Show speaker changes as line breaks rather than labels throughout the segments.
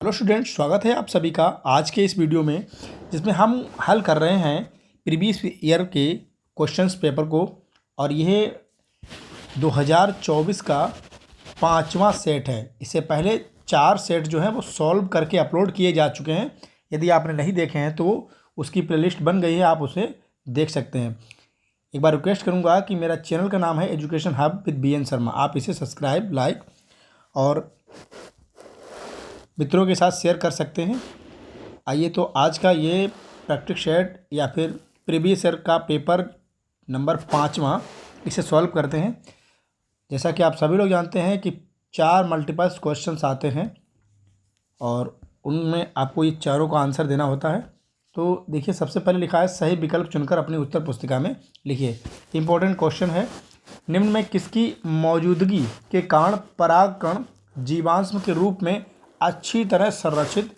Hello student, स्वागत है आप सभी का आज के इस वीडियो में, जिसमें हम हल कर रहे हैं प्रीवियस ईयर के क्वेश्चंस पेपर को। और यह 2024 का 5वां सेट है। इससे पहले 4 सेट जो हैं वो सॉल्व करके अपलोड किए जा चुके हैं। यदि आपने नहीं देखे हैं तो उसकी प्लेलिस्ट बन गई है, आप उसे देख सकते हैं। एक बार रिक्वेस्ट करूँगा कि मेरा चैनल का नाम है education hub with BN Sharma. आप इसे सब्सक्राइब, लाइक और मित्रों के साथ शेयर कर सकते हैं। आइए तो आज का ये प्रैक्टिस सेट या फिर प्रीवियस ईयर का पेपर नंबर 5वां, इसे सॉल्व करते हैं। जैसा कि आप सभी लोग जानते हैं कि 4 मल्टीपल्स क्वेश्चंस आते हैं और उनमें आपको ये चारों का आंसर देना होता है। तो देखिए, सबसे पहले लिखा है सही विकल्प चुनकर अपनी उत्तर पुस्तिका में लिखिए। इंपॉर्टेंट क्वेश्चन है, निम्न में किसकी मौजूदगी के कारण परागकण जीवाश्म के रूप में अच्छी तरह संरक्षित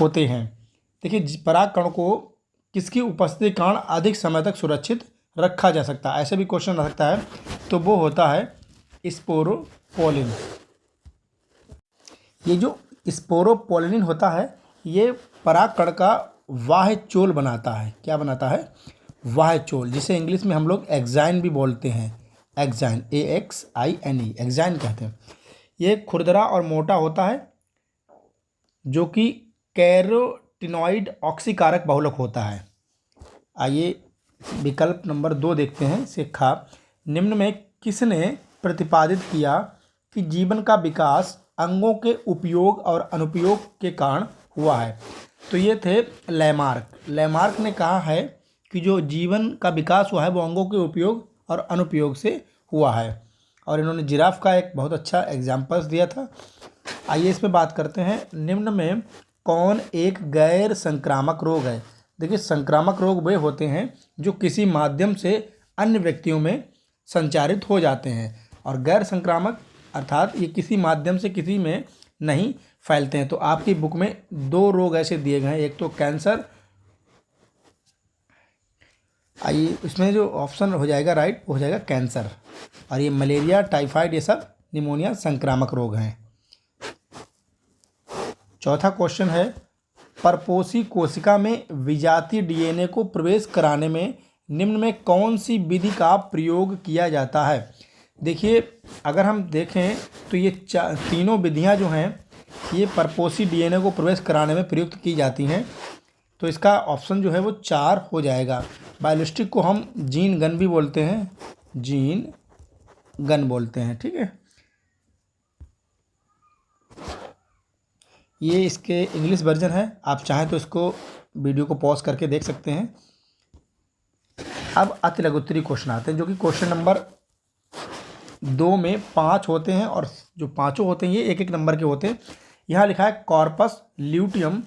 होते हैं। देखिए, परागकण को किसकी उपस्थिति के कारण अधिक समय तक सुरक्षित रखा जा सकता है, ऐसे भी क्वेश्चन आ सकता है। तो वो होता है स्पोरोपोलिन। ये जो स्पोरोपोलिन होता है, ये परागकण का बाह्य चोल बनाता है। क्या बनाता है? बाह्य चोल, जिसे इंग्लिश में हम लोग एक्साइन भी बोलते हैं। एक्साइन, AXINE, एक्साइन कहते हैं। ये खुरदरा और मोटा होता है, जो कि कैरोटिनॉइड ऑक्सीकारक बहुलक होता है। आइए विकल्प नंबर 2 देखते हैं। शिक्षा, निम्न में किसने प्रतिपादित किया कि जीवन का विकास अंगों के उपयोग और अनुपयोग के कारण हुआ है? तो ये थे लैमार्क। लैमार्क ने कहा है कि जो जीवन का विकास हुआ है वो अंगों के उपयोग और अनुपयोग से हुआ है। और इन्होंने जिराफ का एक बहुत अच्छा एग्जाम्पल्स दिया था। आइए इस पे बात करते हैं। निम्न में कौन एक गैर संक्रामक रोग है? देखिए, संक्रामक रोग वे होते हैं जो किसी माध्यम से अन्य व्यक्तियों में संचारित हो जाते हैं, और गैर संक्रामक अर्थात ये किसी माध्यम से किसी में नहीं फैलते हैं। तो आपकी बुक में 2 रोग ऐसे दिए गए हैं, एक तो कैंसर। आइए इसमें जो ऑप्शन हो जाएगा राइट, वो हो जाएगा कैंसर। और ये मलेरिया, टाइफाइड, ये सब निमोनिया संक्रामक रोग हैं। चौथा क्वेश्चन है, परपोषी कोशिका में विजातीय DNA को प्रवेश कराने में निम्न में कौन सी विधि का प्रयोग किया जाता है? देखिए, अगर हम देखें तो ये तीनों विधियां जो हैं ये परपोषी DNA को प्रवेश कराने में प्रयुक्त की जाती हैं। तो इसका ऑप्शन जो है वो 4 हो जाएगा। बायोलिस्टिक को हम जीन गन भी बोलते हैं, जीन गन बोलते हैं, ठीक है। ये इसके इंग्लिश वर्जन है, आप चाहें तो इसको वीडियो को पॉज करके देख सकते हैं। अब अति लघुत्तरी क्वेश्चन आते हैं, जो कि क्वेश्चन नंबर 2 में 5 होते हैं, और जो पाँचों होते हैं ये 1-1 नंबर के होते हैं। यहाँ लिखा है कॉर्पस ल्यूटियम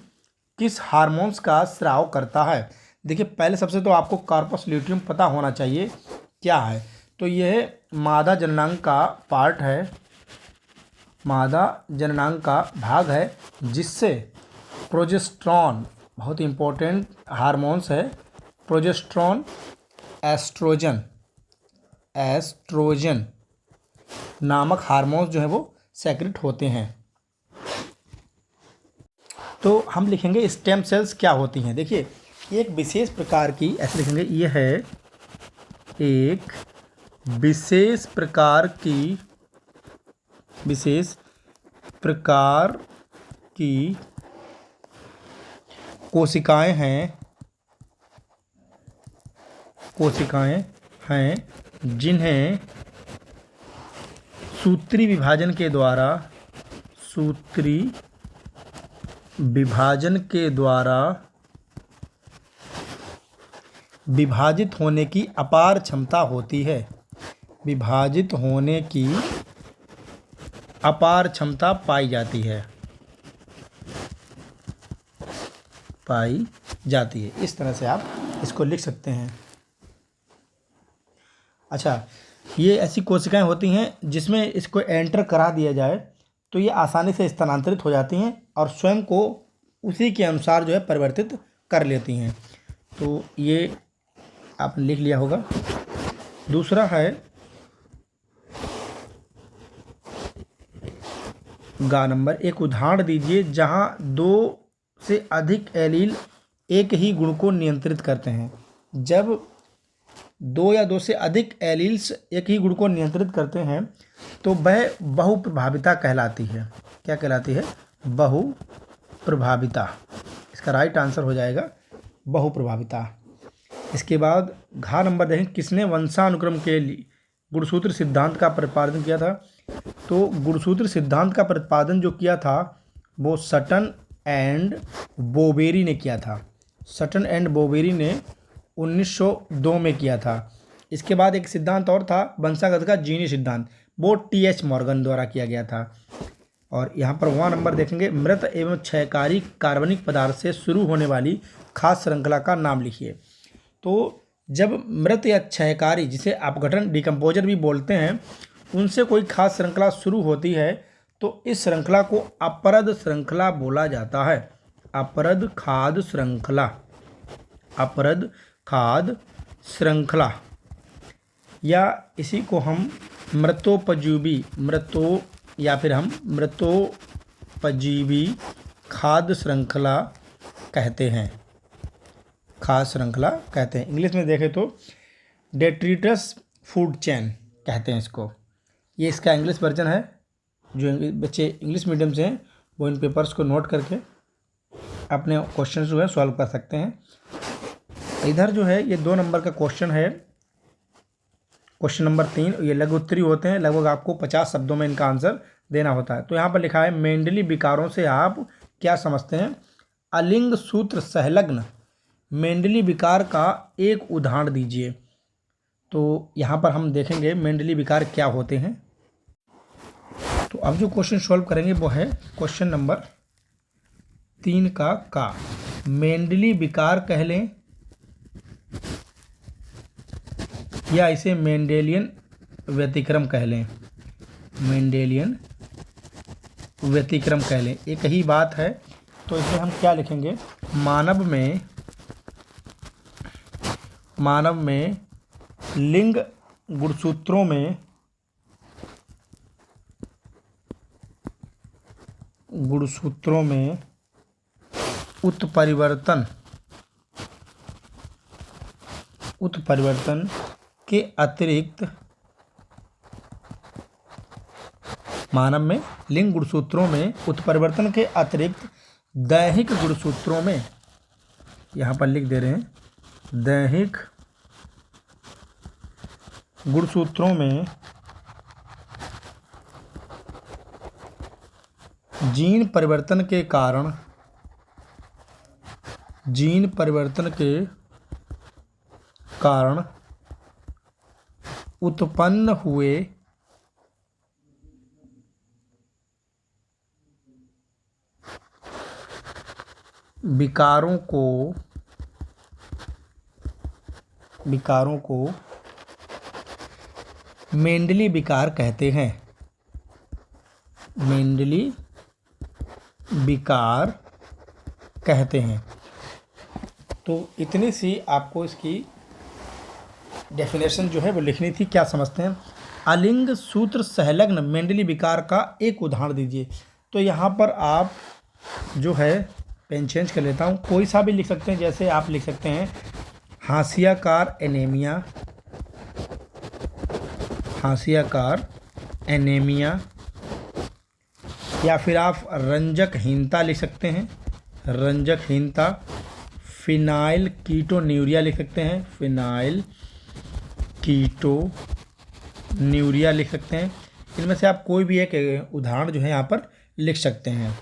किस हार्मोन्स का स्राव करता है? देखिए, पहले सबसे तो आपको कॉर्पस ल्यूटियम पता होना चाहिए क्या है। तो यह मादा जननांग का पार्ट है, मादा जननांग का भाग है, जिससे प्रोजेस्टेरॉन, बहुत इंपॉर्टेंट हार्मोन्स है, प्रोजेस्टेरॉन, एस्ट्रोजन नामक हार्मोन्स जो है वो सेक्रेट होते हैं। तो हम लिखेंगे स्टेम सेल्स क्या होती हैं। देखिए, एक विशेष प्रकार की, ऐसे लिखेंगे, ये है एक विशेष प्रकार की कोशिकाएं हैं जिन्हें सूत्री विभाजन के द्वारा विभाजित होने की अपार क्षमता होती है। विभाजित होने की अपार क्षमता पाई जाती है। इस तरह से आप इसको लिख सकते हैं। अच्छा, ये ऐसी कोशिकाएं होती हैं जिसमें इसको एंटर करा दिया जाए तो ये आसानी से स्थानांतरित हो जाती हैं और स्वयं को उसी के अनुसार जो है परिवर्तित कर लेती हैं। तो ये आपने लिख लिया होगा। दूसरा है गा नंबर, एक उदाहरण दीजिए जहां दो से अधिक एलील एक ही गुण को नियंत्रित करते हैं। जब दो या दो से अधिक एलील्स एक ही गुण को नियंत्रित करते हैं तो वह बहुप्रभाविता कहलाती है। क्या कहलाती है? बहुप्रभाविता। इसका राइट आंसर हो जाएगा बहुप्रभाविता। इसके बाद घा नंबर देखें, किसने वंशानुक्रम के लिए गुणसूत्र सिद्धांत का प्रतिपादन किया था? तो गुणसूत्र सिद्धांत का प्रतिपादन जो किया था वो सटन एंड बोवेरी ने किया था। सटन एंड बोवेरी ने 1902 में किया था। इसके बाद एक सिद्धांत और था वंशागत का, जीनी सिद्धांत, वो टी.एच. मॉर्गन द्वारा किया गया था। और यहाँ पर वहाँ नंबर देखेंगे, मृत एवं क्षयकारी कार्बनिक पदार्थ से शुरू होने वाली खास श्रृंखला का नाम लिखिए। तो जब मृत या क्षयकारी, जिसे अपघटन डिकम्पोजर भी बोलते हैं, उनसे कोई खास श्रृंखला शुरू होती है तो इस श्रृंखला को अपरद श्रृंखला बोला जाता है। अपरद खाद्य श्रृंखला, अपरद खाद्य श्रृंखला, या इसी को हम मृतोपजीवी या फिर हम मृतोपजीवी खाद्य श्रृंखला कहते हैं। खाद्य श्रृंखला कहते हैं। इंग्लिश में देखें तो डेट्रिटस फूड चेन कहते हैं इसको। ये इसका इंग्लिश वर्जन है। जो बच्चे इंग्लिश मीडियम से हैं वो इन पेपर्स को नोट करके अपने क्वेश्चन जो है सॉल्व कर सकते हैं। इधर जो है ये 2 नंबर का क्वेश्चन है, क्वेश्चन नंबर 3। ये लघु उत्तरी होते हैं, लगभग आपको 50 शब्दों में इनका आंसर देना होता है। तो यहाँ पर लिखा है, मेंडली विकारों से आप क्या समझते हैं? अलिंग सूत्र संलग्न मेंडली विकार का एक उदाहरण दीजिए। तो यहाँ पर हम देखेंगे मेंडली विकार क्या होते हैं। तो अब जो क्वेश्चन सॉल्व करेंगे वो है क्वेश्चन नंबर 3 का मेंडली विकार कह लें या इसे मेंडेलियन व्यतिक्रम कह लें। मेंडेलियन व्यतिक्रम कह लें, एक ही बात है। तो इसमें हम क्या लिखेंगे? मानव में लिंग गुणसूत्रों में उत्परिवर्तन के अतिरिक्त, मानव में लिंग गुणसूत्रों में उत्परिवर्तन के अतिरिक्त दैहिक गुणसूत्रों में, यहाँ पर लिख दे रहे हैं, दैहिक गुणसूत्रों में जीन परिवर्तन के कारण उत्पन्न हुए विकारों को मेंडली विकार कहते हैं। मेंडली विकार कहते हैं। तो इतनी सी आपको इसकी डेफिनेशन जो है वो लिखनी थी। क्या समझते हैं? अलिंग सूत्र संलग्न मेंडली विकार का एक उदाहरण दीजिए। तो यहाँ पर आप जो है पेन चेंज कर लेता हूँ, कोई सा भी लिख सकते हैं। जैसे आप लिख सकते हैं हाशियाकार एनीमिया, या फिर आप रंजकहीनता लिख सकते हैं, रंजकहीनता। फिनाइल कीटोन्यूरिया लिख सकते हैं, फिनाइल कीटोन्यूरिया लिख सकते हैं। इनमें से आप कोई भी एक उदाहरण जो है यहाँ पर लिख सकते हैं।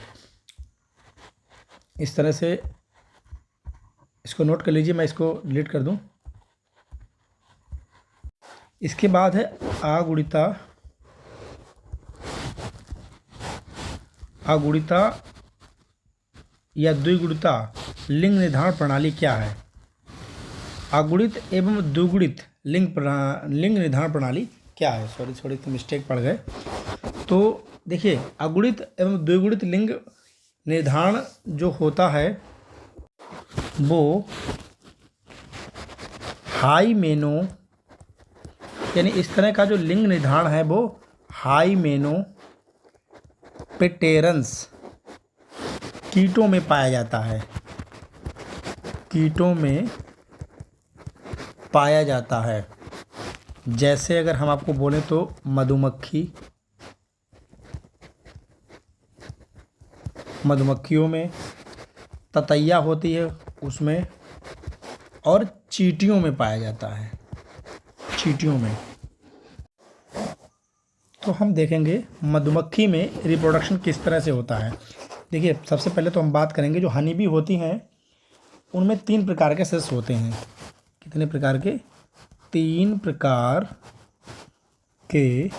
इस तरह से इसको नोट कर लीजिए। मैं इसको डिलीट कर दूं। इसके बाद है अगुणिता या द्विगुणिता लिंग निर्धारण प्रणाली क्या है? अगुणित एवं द्विगुणित लिंग निर्धारण प्रणाली क्या है? सॉरी, थोड़ी सी मिस्टेक पड़ गए। तो देखिए, अगुणित एवं द्विगुणित लिंग निर्धारण जो होता है वो हाइमेनो, यानी इस तरह का जो लिंग निर्धारण है वो हाइमेनो पेटेरन्स कीटों में पाया जाता है, कीटों में पाया जाता है। जैसे अगर हम आपको बोलें तो मधुमक्खी, मधुमक्खियों में, ततैया होती है उसमें, और चींटियों में पाया जाता है, चींटियों में। तो हम देखेंगे मधुमक्खी में रिप्रोडक्शन किस तरह से होता है। देखिए, सबसे पहले तो हम बात करेंगे जो हनी बी होती हैं उनमें 3 प्रकार के सदस्य होते हैं। कितने प्रकार के? 3 प्रकार के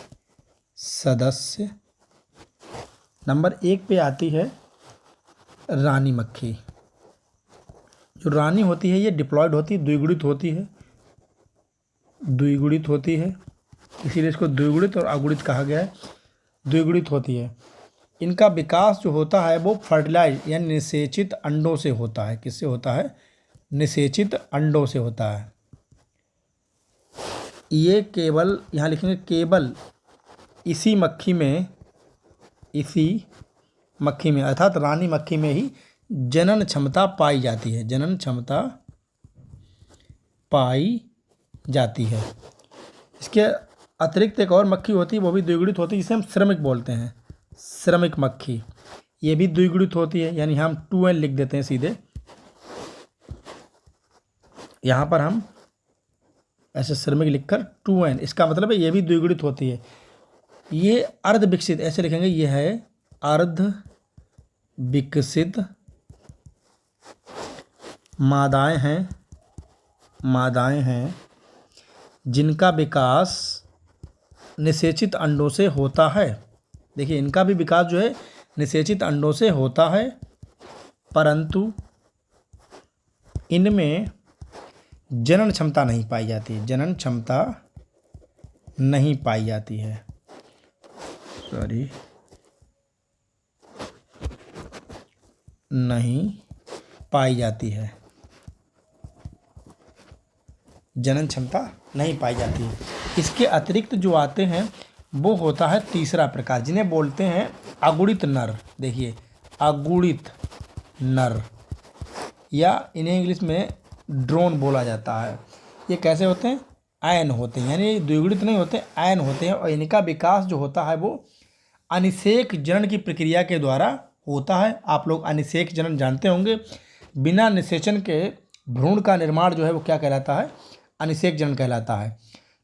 सदस्य। नंबर 1 पे आती है रानी मक्खी। जो रानी होती है ये डिप्लॉयड होती है, द्विगुणित होती है, द्विगुणित होती है, इसीलिए इसको द्विगुणित और अगुणित कहा गया है। द्विगुणित होती है। इनका विकास जो होता है वो फर्टिलाइज यानी निषेचित अंडों से होता है। किससे होता है? निषेचित अंडों से होता है। ये केवल, यहाँ लिखेंगे केवल इसी मक्खी में, इसी मक्खी में अर्थात रानी मक्खी में ही जनन क्षमता पाई जाती है, जनन क्षमता पाई जाती है। इसके अतिरिक्त एक और मक्खी होती है, वो भी द्विगुणित होती है, जिसे हम श्रमिक बोलते हैं, श्रमिक मक्खी। ये भी द्विगुणित होती है, यानी हम 2n लिख देते हैं सीधे। यहाँ पर हम ऐसे श्रमिक लिखकर 2n, इसका मतलब है ये भी द्विगुणित होती है। ये अर्ध विकसित, ऐसे लिखेंगे, ये है अर्ध विकसित मादाएं हैं, मादाएं हैं जिनका विकास निषेचित अंडों से होता है। देखिए, इनका भी विकास जो है निषेचित अंडों से होता है, परंतु इनमें जनन क्षमता नहीं पाई जाती, जनन क्षमता नहीं पाई जाती है, सॉरी, नहीं पाई जाती है, जनन क्षमता नहीं पाई जाती है। इसके अतिरिक्त जो आते हैं वो होता है तीसरा प्रकार, जिन्हें बोलते हैं अगुणित नर। देखिए, अगुणित नर, या इन्हें इंग्लिश में ड्रोन बोला जाता है। ये कैसे होते हैं? आयन होते हैं, यानी द्विगुणित नहीं होते, आयन होते हैं। और इनका विकास जो होता है वो अनिषेक जनन की प्रक्रिया के द्वारा होता है। आप लोग अनिषेक जनन जानते होंगे। बिना निषेचन के भ्रूण का निर्माण जो है वो क्या कहलाता है? अनिषेक जनन कहलाता है।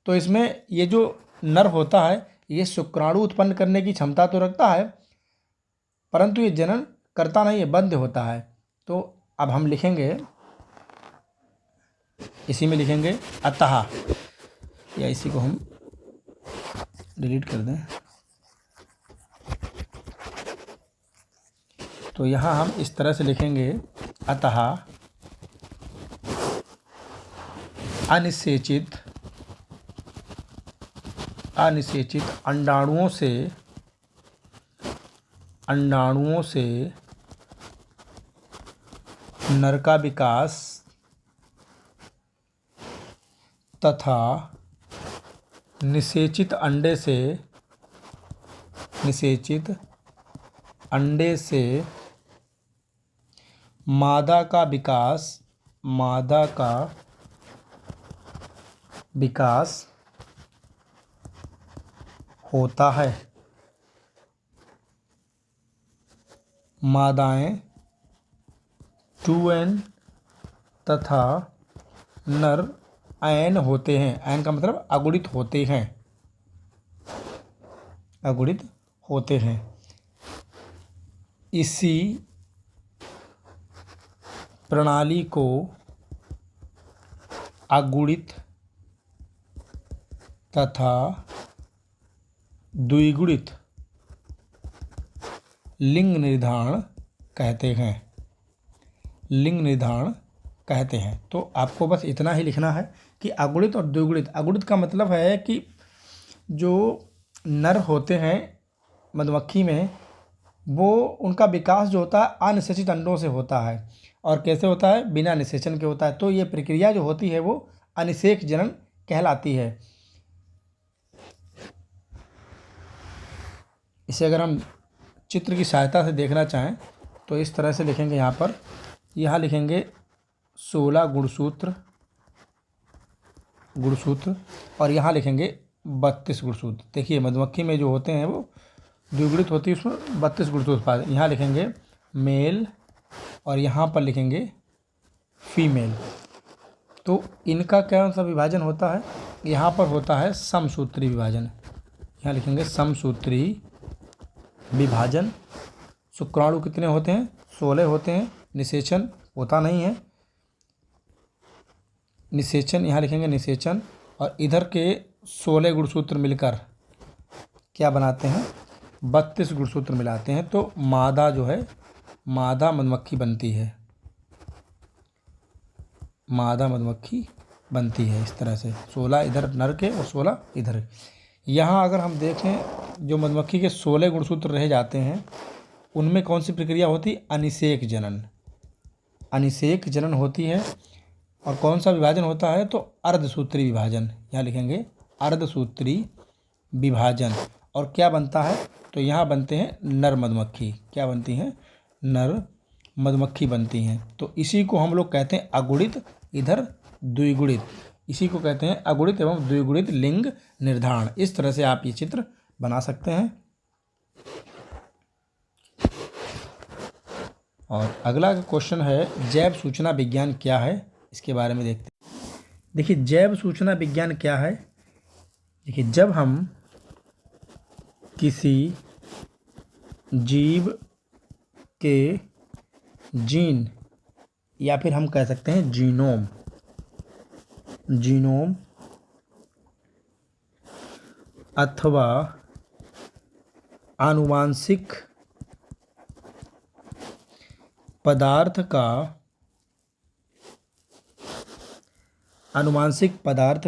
तो इसमें ये जो नर होता है ये शुक्राणु उत्पन्न करने की क्षमता तो रखता है, परंतु ये जनन करता नहीं है, बंद होता है। तो अब हम लिखेंगे, इसी में लिखेंगे अतः, या इसी को हम डिलीट कर दें। तो यहाँ हम इस तरह से लिखेंगे, अतः अनिषेचित अंडाणुओं से नर का विकास तथा निषेचित अंडे से मादा का विकास होता है। मादाएं 2n तथा नर n होते हैं। n का मतलब अगुणित होते हैं, अगुणित होते हैं। इसी प्रणाली को अगुणित तथा द्विगुणित लिंग निर्धारण कहते हैं, लिंग निर्धारण कहते हैं। तो आपको बस इतना ही लिखना है कि अगुणित और द्विगुणित। अगुणित का मतलब है कि जो नर होते हैं मधुमक्खी में, वो उनका विकास जो होता है अनिषेचित अंडों से होता है। और कैसे होता है? बिना निषेचन के होता है। तो ये प्रक्रिया जो होती है वो अनिषेक जनन कहलाती है। इसे अगर हम चित्र की सहायता से देखना चाहें तो इस तरह से लिखेंगे। यहाँ लिखेंगे 16 गुणसूत्र और यहाँ लिखेंगे 32 गुणसूत्र। देखिए मधुमक्खी में जो होते हैं वो द्विगुणित होती है, उसमें 32 गुणसूत्र पाए। यहाँ लिखेंगे मेल और यहाँ पर लिखेंगे फीमेल। तो इनका कौन सा विभाजन होता है? यहाँ पर होता है समसूत्री विभाजन। यहाँ लिखेंगे समसूत्री विभाजन। शुक्राणु कितने होते हैं? 16 होते हैं। निषेचन होता नहीं है। निषेचन यहाँ लिखेंगे निषेचन, और इधर के 16 गुणसूत्र मिलकर क्या बनाते हैं? 32 गुणसूत्र मिलाते हैं। तो मादा जो है, मादा मधुमक्खी बनती है। मादा मधुमक्खी बनती है इस तरह से, 16 इधर नर के और 16 इधर। यहाँ अगर हम देखें जो मधुमक्खी के 16 गुणसूत्र रह जाते हैं उनमें कौन सी प्रक्रिया होती? अनिषेक जनन। अनिषेक जनन होती है। और कौन सा विभाजन होता है? तो अर्धसूत्री विभाजन। यहाँ लिखेंगे अर्धसूत्री विभाजन। और क्या बनता है? तो यहाँ बनते हैं नर मधुमक्खी। क्या बनती हैं? नर मधुमक्खी बनती हैं। तो इसी को हम लोग कहते हैं अगुणित, इधर द्विगुणित। इसी को कहते हैं अगुणित एवं द्विगुणित लिंग निर्धारण। इस तरह से आप ये चित्र बना सकते हैं। और अगला क्वेश्चन है जैव सूचना विज्ञान क्या है, इसके बारे में देखते हैं। देखिए जैव सूचना विज्ञान क्या है। देखिए जब हम किसी जीव के जीन या फिर हम कह सकते हैं जीनोम अथवा आनुवांशिक पदार्थ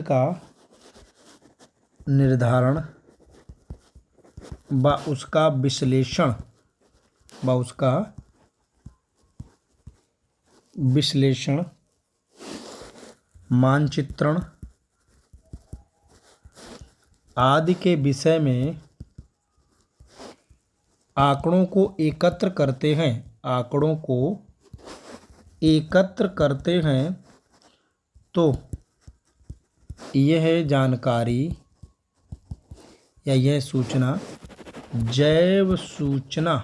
का निर्धारण व उसका विश्लेषण मानचित्रण आदि के विषय में आंकड़ों को एकत्र करते हैं तो यह जानकारी या यह सूचना जैव सूचना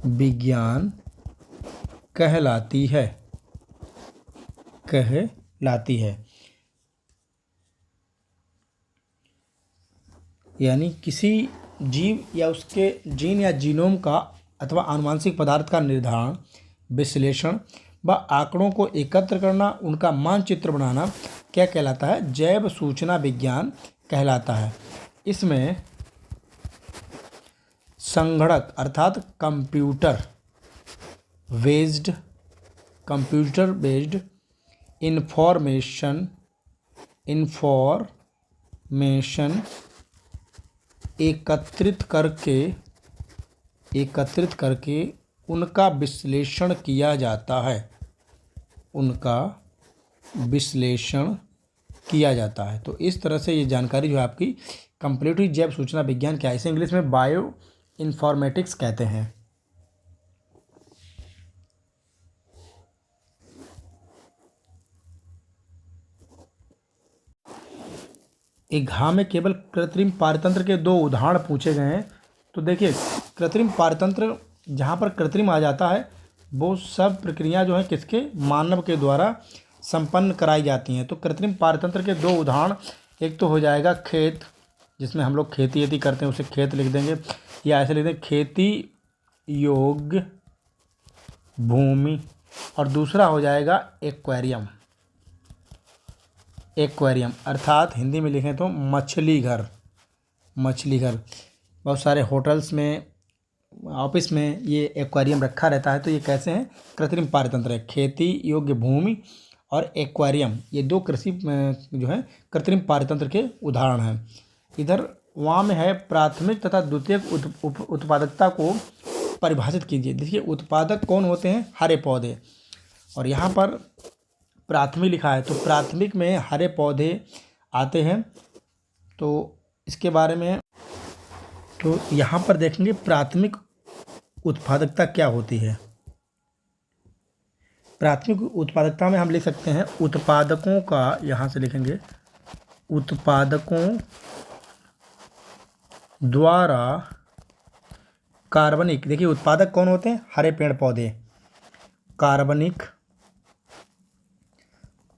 विज्ञान कहलाती है। यानी किसी जीव या उसके जीन या जीनोम का अथवा आनुवांशिक पदार्थ का निर्धारण, विश्लेषण व आंकड़ों को एकत्र करना, उनका मानचित्र बनाना क्या कहलाता है? जैव सूचना विज्ञान कहलाता है। इसमें संगणक अर्थात कंप्यूटर बेस्ड इंफॉर्मेशन एकत्रित करके उनका विश्लेषण किया जाता है। तो इस तरह से ये जानकारी जो है आपकी कंप्लीटली जैव सूचना विज्ञान क्या है, इसे इंग्लिश में बायो इन्फॉर्मेटिक्स कहते हैं। एक घाव में केवल कृत्रिम पारतंत्र के 2 उदाहरण पूछे गए हैं। तो देखिए कृत्रिम पारतंत्र जहाँ पर कृत्रिम आ जाता है वो सब प्रक्रिया जो है किसके? मानव के द्वारा संपन्न कराई जाती हैं। तो कृत्रिम पारतंत्र के 2 उदाहरण, एक तो हो जाएगा खेत, जिसमें हम लोग खेती करते हैं उसे खेत लिख देंगे, या ऐसे लिख देंगे खेती योग्य भूमि। और दूसरा हो जाएगा एक्वेरियम अर्थात हिंदी में लिखें तो मछली घर। बहुत सारे होटल्स में, ऑफिस में ये एक्वेरियम रखा रहता है। तो ये कैसे हैं? कृत्रिम पारतंत्र है। खेती योग्य भूमि और एक्वेरियम, ये 2 कृषि जो है कृत्रिम पारतंत्र के उदाहरण हैं। इधर वहाँ में है प्राथमिक तथा द्वितीयक उत्पादकता को परिभाषित कीजिए। देखिए उत्पादक कौन होते हैं? हरे पौधे। और यहाँ पर प्राथमिक लिखा है, तो प्राथमिक में हरे पौधे आते हैं। तो इसके बारे में तो यहाँ पर देखेंगे प्राथमिक उत्पादकता क्या होती है। प्राथमिक उत्पादकता में हम लिख सकते हैं उत्पादकों का, यहाँ से लिखेंगे उत्पादकों द्वारा कार्बनिक, देखिए उत्पादक कौन होते हैं, हरे पेड़ पौधे, कार्बनिक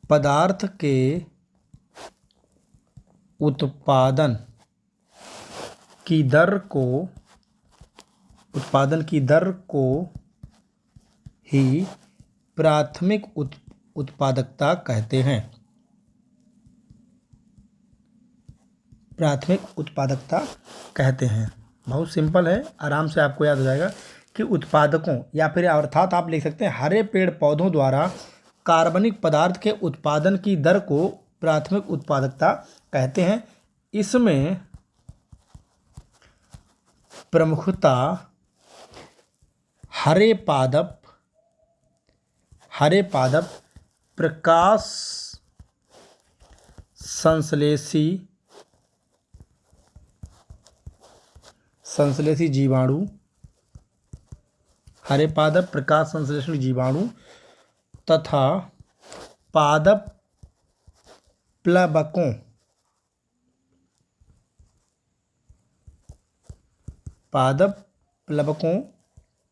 पदार्थ के उत्पादन की दर को, उत्पादन की दर को ही प्राथमिक उत्पादकता कहते हैं। प्राथमिक उत्पादकता कहते हैं। बहुत सिंपल है, आराम से आपको याद हो जाएगा कि उत्पादकों, या फिर अर्थात आप लिख सकते हैं हरे पेड़ पौधों द्वारा कार्बनिक पदार्थ के उत्पादन की दर को प्राथमिक उत्पादकता कहते हैं। इसमें प्रमुखता हरे पादप प्रकाश संश्लेषी जीवाणु, हरे पादप प्रकाश संश्लेषी जीवाणु तथा पादप प्लवकों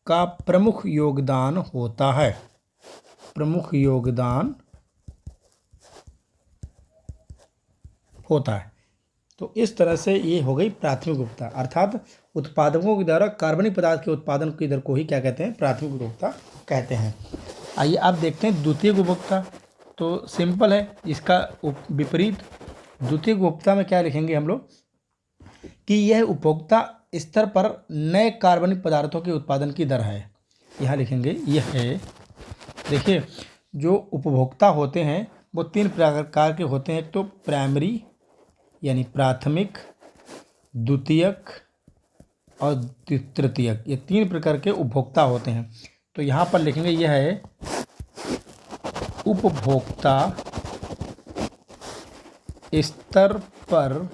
का प्रमुख योगदान होता है। प्रमुख योगदान होता है। तो इस तरह से ये हो गई प्राथमिक उपभोक्ता, अर्थात उत्पादकों के द्वारा कार्बनिक पदार्थ के उत्पादन की दर को ही क्या कहते हैं, प्राथमिक उपभोक्ता कहते हैं। आइए आप देखते हैं द्वितीयक उपभोक्ता। तो सिंपल है, इसका विपरीत द्वितीयक उपभोक्ता में क्या लिखेंगे हम लोग कि यह उपभोक्ता स्तर पर नए कार्बनिक पदार्थों के उत्पादन की दर है। यहाँ लिखेंगे यह है, देखिए जो उपभोक्ता होते हैं वो तीन प्रकार के होते हैं। एक तो प्राइमरी यानी प्राथमिक, द्वितीयक और तृतीयक, ये तीन प्रकार के उपभोक्ता होते हैं। तो यहाँ पर लिखेंगे यह है उपभोक्ता स्तर पर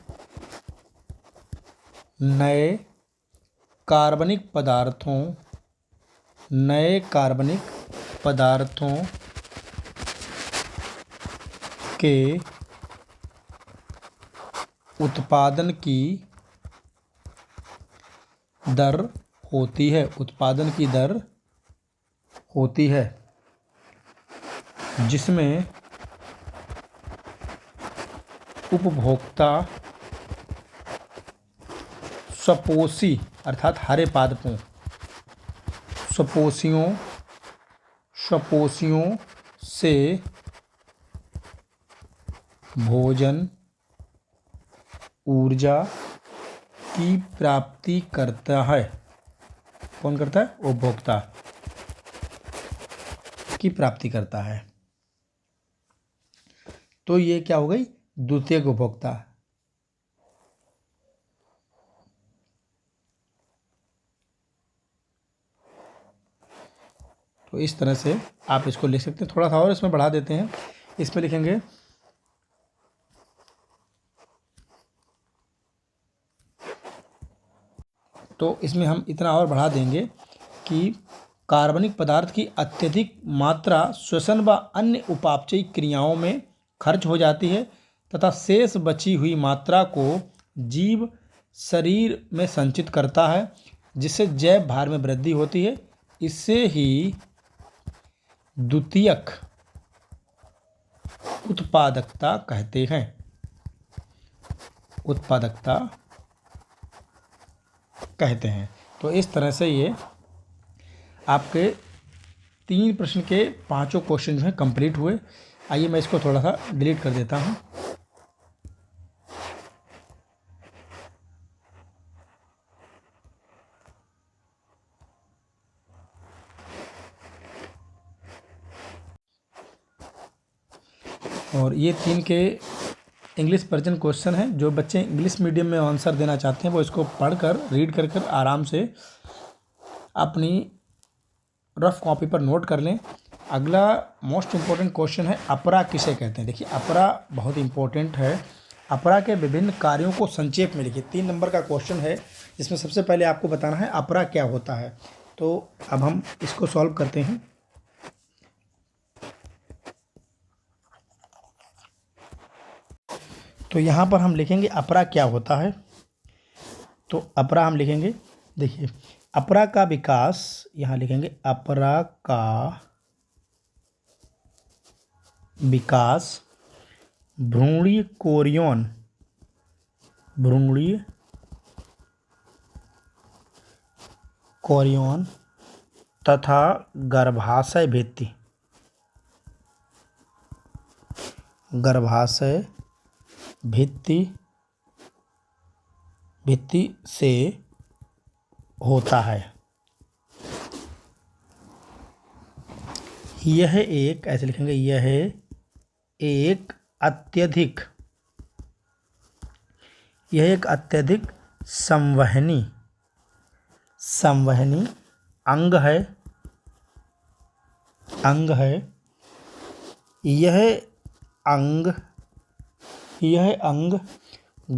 नए कार्बनिक पदार्थों के उत्पादन की दर होती है, उत्पादन की दर होती है, जिसमें उपभोक्ता स्वपोषी अर्थात हरे पादपों, स्वपोषियों से भोजन, ऊर्जा की प्राप्ति करता है। कौन करता है? उपभोक्ता की प्राप्ति करता है। तो ये क्या हो गई? द्वितीयक उपभोक्ता। तो इस तरह से आप इसको लिख सकते हैं। थोड़ा सा और इसमें बढ़ा देते हैं, इसमें लिखेंगे तो इसमें हम इतना और बढ़ा देंगे कि कार्बनिक पदार्थ की अत्यधिक मात्रा श्वसन व अन्य उपापचयी क्रियाओं में खर्च हो जाती है तथा शेष बची हुई मात्रा को जीव शरीर में संचित करता है, जिससे जैव भार में वृद्धि होती है। इससे ही द्वितीयक उत्पादकता कहते हैं। उत्पादकता कहते हैं। तो इस तरह से ये आपके 3 प्रश्न के 5 क्वेश्चन जो हैं कंप्लीट हुए। आइए मैं इसको थोड़ा सा डिलीट कर देता हूँ। और ये 3 के इंग्लिश वर्जन क्वेश्चन हैं। जो बच्चे इंग्लिश मीडियम में आंसर देना चाहते हैं वो इसको पढ़कर रीड कर आराम से अपनी रफ कॉपी पर नोट कर लें। अगला मोस्ट इम्पोर्टेंट क्वेश्चन है अपरा किसे कहते हैं। देखिए अपरा बहुत इम्पोर्टेंट है। अपरा के विभिन्न कार्यों को संक्षेप में लिखिए। 3 नंबर का क्वेश्चन है जिसमें सबसे पहले आपको बताना है अपरा क्या होता है। तो अब हम इसको सॉल्व करते हैं। तो यहाँ पर हम लिखेंगे अपरा क्या होता है। तो अपरा हम लिखेंगे, देखिए अपरा का विकास, यहाँ लिखेंगे अपरा का विकास भ्रूणीय कोरियन तथा गर्भाशय भित्ति से होता है। यह एक, ऐसे लिखेंगे, यह एक अत्यधिक संवहनी अंग है। यह अंग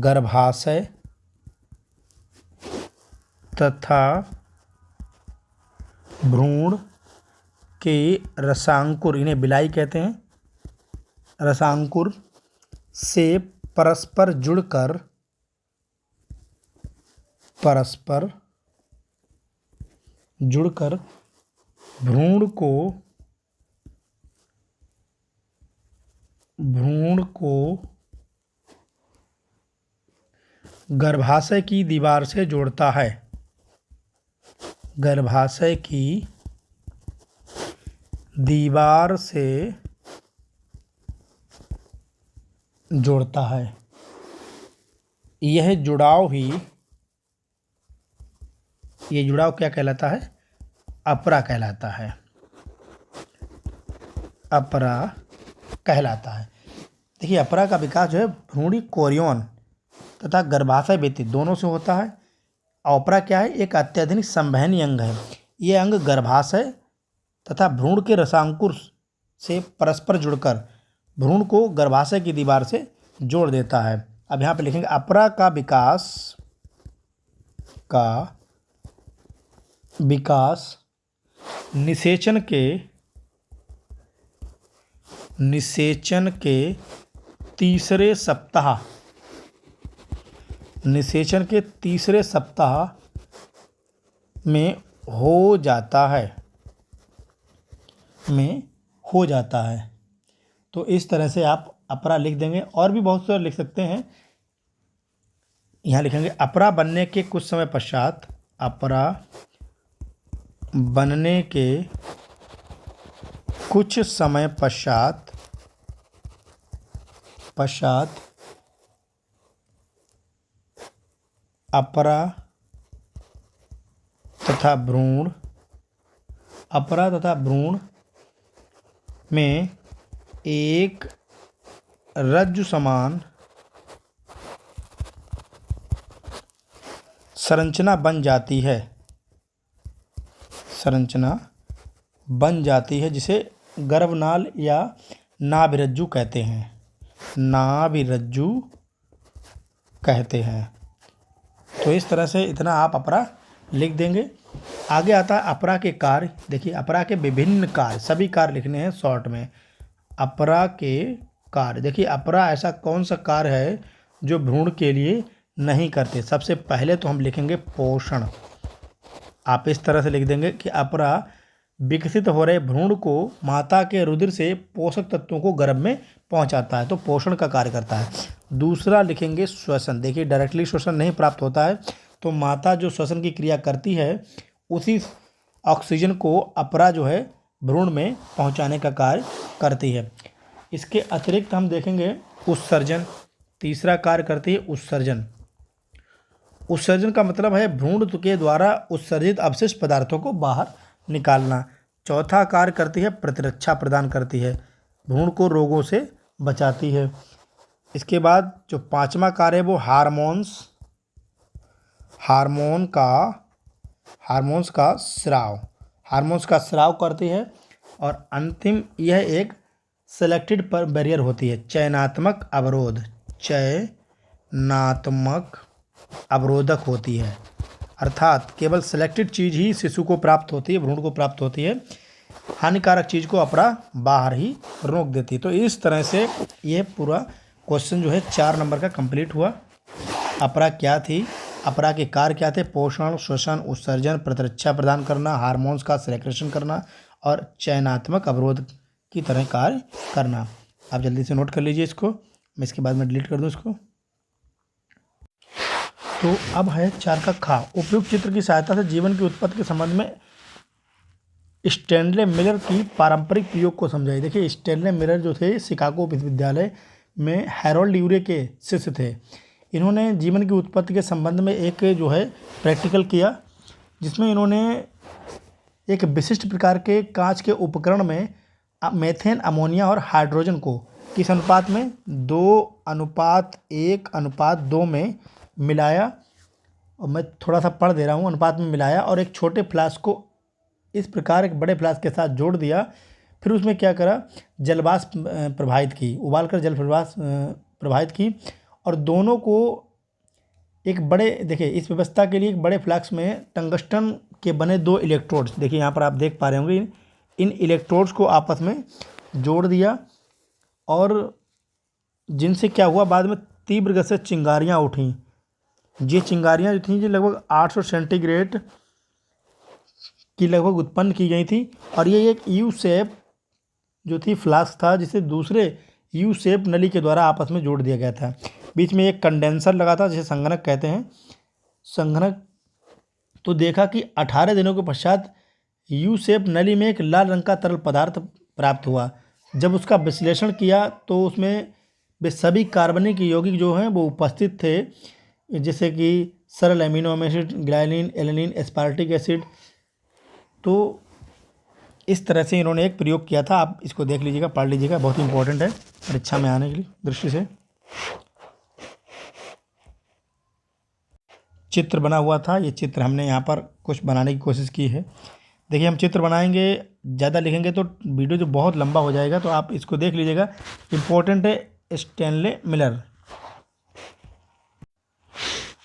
गर्भाशय तथा भ्रूण के रसांकुर, इन्हें बिलाई कहते हैं, रसांकुर से परस्पर जुड़कर भ्रूण को गर्भाशय की दीवार से जोड़ता है। गर्भाशय की दीवार से जोड़ता है। यह जुड़ाव क्या कहलाता है? अपरा कहलाता है। अपरा कहलाता है। देखिए अपरा का विकास जो है भ्रूणी कोरियन तथा गर्भाशय भित्ति दोनों से होता है। अपरा क्या है? एक अत्याधुनिक संवहनी अंग है। ये अंग गर्भाशय तथा भ्रूण के रसांकुर से परस्पर जुड़कर भ्रूण को गर्भाशय की दीवार से जोड़ देता है। अब यहाँ पे लिखेंगे अपरा का विकास निषेचन के तीसरे सप्ताह में हो जाता है। तो इस तरह से आप अपरा लिख देंगे। और भी बहुत सारे लिख सकते हैं। यहाँ लिखेंगे अपरा बनने के कुछ समय पश्चात, अपरा बनने के कुछ समय पश्चात अपरा तथा भ्रूण में एक रज्जु समान संरचना बन जाती है जिसे गर्भनाल या नाभिरज्जु कहते हैं। तो इस तरह से इतना आप अपरा लिख देंगे। आगे आता है अपरा के कार्य। देखिए अपरा के विभिन्न कार्य, सभी कार्य लिखने हैं शॉर्ट में। अपरा के कार्य, देखिए अपरा ऐसा कौन सा कार्य है जो भ्रूण के लिए नहीं करते। सबसे पहले तो हम लिखेंगे पोषण। आप इस तरह से लिख देंगे कि अपरा विकसित हो रहे भ्रूण को माता के रुधिर से पोषक तत्वों को गर्भ में पहुंचाता है, तो पोषण का कार्य करता है। दूसरा लिखेंगे श्वसन। देखिए डायरेक्टली श्वसन नहीं प्राप्त होता है, तो माता जो श्वसन की क्रिया करती है उसी ऑक्सीजन को अपरा जो है भ्रूण में पहुंचाने का कार्य करती है। इसके अतिरिक्त हम देखेंगे उत्सर्जन। तीसरा कार्य करती है उत्सर्जन। उत्सर्जन का मतलब है भ्रूण के द्वारा उत्सर्जित अवशिष्ट पदार्थों को बाहर निकालना। चौथा कार्य करती है प्रतिरक्षा प्रदान करती है, भ्रूण को रोगों से बचाती है। इसके बाद जो पांचवा कार्य है वो हार्मोन्स का स्राव करती है। और अंतिम यह एक सेलेक्टेड बैरियर होती है, चयनात्मक अवरोध। संरचनात्मक अवरोधक होती है, अर्थात केवल सिलेक्टेड चीज़ ही शिशु को प्राप्त होती है, भ्रूण को प्राप्त होती है, हानिकारक चीज़ को अपरा बाहर ही रोक देती है। तो इस तरह से ये पूरा क्वेश्चन जो है 4 नंबर का कंप्लीट हुआ। अपरा क्या थी, अपरा के कार्य क्या थे, पोषण, श्वसन, उत्सर्जन, प्रतिरक्षा प्रदान करना, हार्मोन्स का सेक्रेशन करना और चयनात्मक अवरोध की तरह कार्य करना। आप जल्दी से नोट कर लीजिए इसको, मैं इसके बाद में डिलीट कर दूँ इसको। तो अब है 4 का खा, उपयुक्त चित्र की सहायता से जीवन की उत्पत्ति के संबंध में स्टैनले मिलर की पारंपरिक प्रयोग को समझाइए। देखिए स्टैनले मिलर जो थे शिकागो विश्वविद्यालय में हैरोल्ड यूरे के शिष्य थे। इन्होंने जीवन की उत्पत्ति के संबंध में एक जो है प्रैक्टिकल किया, जिसमें इन्होंने एक विशिष्ट प्रकार के कांच के उपकरण में मेथेन, अमोनिया और हाइड्रोजन को किस अनुपात में, 2:1:2 में मिलाया। और मैं थोड़ा सा पढ़ दे रहा हूँ, अनुपात में मिलाया और एक छोटे फ्लास्क को इस प्रकार एक बड़े फ्लास्क के साथ जोड़ दिया। फिर उसमें क्या करा, जलवाष्प प्रवाहित की, उबाल कर जल प्रवाहित की और दोनों को एक बड़े, देखिए इस व्यवस्था के लिए एक बड़े फ्लास्क में टंगस्टन के बने 2 इलेक्ट्रोड्स, देखिए यहाँ पर आप देख पा रहे होंगे, इन इलेक्ट्रोड्स को आपस में जोड़ दिया और जिनसे क्या हुआ, बाद में तीव्र गति से चिंगारियाँ उठीं। ये चिंगारियाँ जो थीं, ये लगभग 800 सेंटीग्रेड की लगभग उत्पन्न की गई थी और ये एक यू शेप जो थी फ्लास्क था, जिसे दूसरे यू शेप नली के द्वारा आपस में जोड़ दिया गया था। बीच में एक कंडेंसर लगा था, जिसे संघनक कहते हैं, संघनक। तो देखा कि 18 दिनों के पश्चात यू शेप नली में एक लाल रंग का तरल पदार्थ प्राप्त हुआ। जब उसका विश्लेषण किया तो उसमें वे सभी कार्बनिक यौगिक जो हैं वो उपस्थित थे, जैसे कि सरल amino acid, glycine, alanine, aspartic acid. तो इस तरह से इन्होंने एक प्रयोग किया था। आप इसको देख लीजिएगा, पढ़ लीजिएगा, बहुत ही इंपॉर्टेंट है परीक्षा में आने की दृष्टि से। चित्र बना हुआ था, ये चित्र हमने यहाँ पर कुछ बनाने की कोशिश की है। देखिए हम चित्र बनाएंगे, ज़्यादा लिखेंगे तो वीडियो जो बहुत लंबा हो जाएगा, तो आप इसको देख लीजिएगा, इम्पोर्टेंट है स्टैनले मिलर।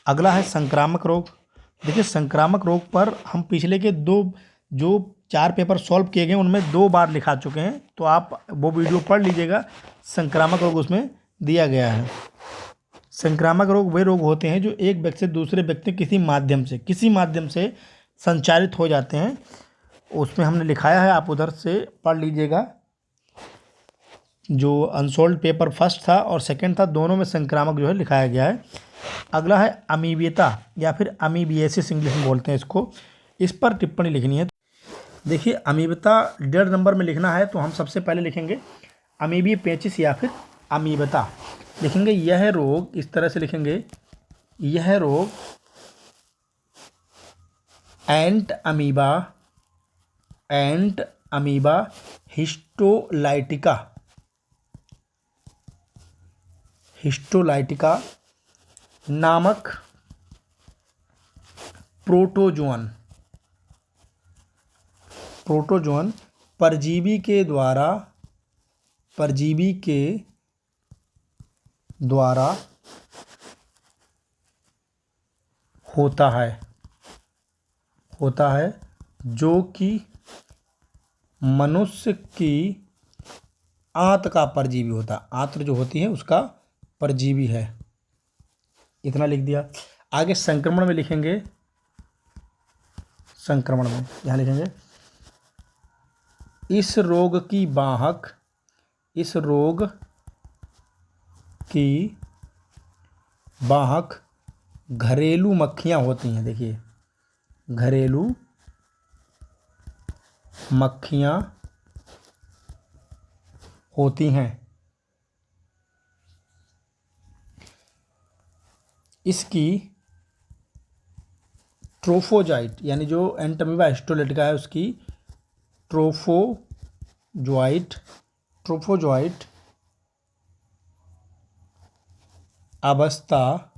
अगला है संक्रामक रोग। देखिए संक्रामक रोग पर हम पिछले के 2 जो 4 पेपर सॉल्व किए गए उनमें 2 बार लिखा चुके हैं, तो आप वो वीडियो पढ़ लीजिएगा। संक्रामक रोग उसमें दिया गया है। संक्रामक रोग वे रोग होते हैं जो एक व्यक्ति से दूसरे व्यक्ति किसी माध्यम से संचारित हो जाते हैं। उसमें हमने लिखाया है, आप उधर से पढ़ लीजिएगा। जो अनसोल्ड पेपर फर्स्ट था और सेकंड था, दोनों में संक्रामक जो है लिखाया गया है। अगला है अमीबियता या फिर अमीबियासिस, इंग्लिश में बोलते हैं इसको। इस पर टिप्पणी लिखनी है। देखिए अमीबियता 1.5 नंबर में लिखना है, तो हम सबसे पहले लिखेंगे अमीबिया पेचिस या फिर अमीबियता। लिखेंगे यह रोग, इस तरह से लिखेंगे, यह रोग एंट अमीबा हिस्टोलाइटिका नामक प्रोटोजोन परजीवी के द्वारा होता है जो कि मनुष्य की आंत का परजीवी होता है। आंत्र जो होती है उसका परजीवी है। इतना लिख दिया। आगे संक्रमण में लिखेंगे, संक्रमण में यहाँ लिखेंगे इस रोग की वाहक घरेलू मक्खियाँ होती हैं। देखिए घरेलू मक्खियाँ होती हैं। इसकी ट्रोफोजाइट यानी जो एंटमीबा हिस्टोलाइटिका है उसकी ट्रोफोजोइट अवस्था